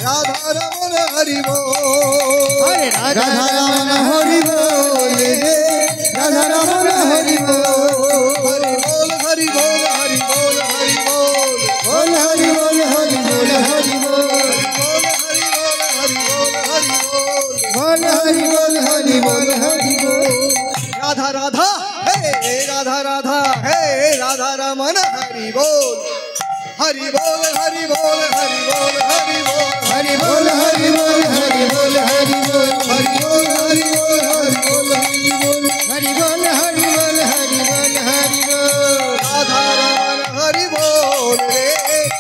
राधा रमन हरि बोल, राधा रमन हरि बोल रे, राधा रमन हरि बोल, हरि बोल हरि बोल हरि बोल बोल हरि बोल हरि बोल हरि बोल, बोल हरि बोल हरि बोल हरि बोल बोल हरि बोल हरि बोल। राधा राधा हे राधा राधा हे राधा रमन हरि बोल, हरि बोल हरि बोल हरि बोल हरि बोल, हरि बोल हरि बोल हरि बोल हरि बोल, हरि बोल हरि बोल हरि बोल हरि बोल, हरि बोल हरि बोल हरि बोल हरि बोल। राधा रमन हरि बोल रे,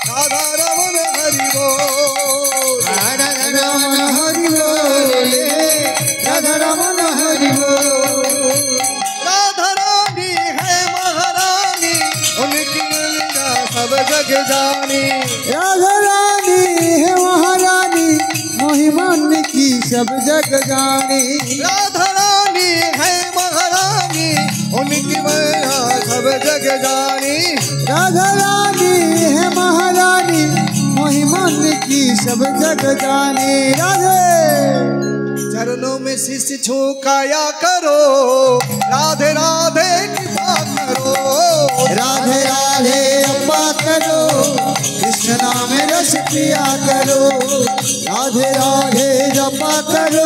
राधा रमन हरि बोल, राधा रमन हरि बोल रे, राधा रमन हरि बोल। राधा रानी है महारानी, उनकी लीला सब जग जानी, राधा रानी है महारानी, महिमान की सब जग जानी। राधा रानी है महारानी, उनकी माया सब जग जानी, राधा रानी है महारानी, महिमान की सब जग जानी। राधे चरणों में शीश झुकाया करो, राधे राधे कृपा करो, राधे राधे अप्पा करो, कृष्ण नाम रस पिया करो, राधे राधे जपा करो,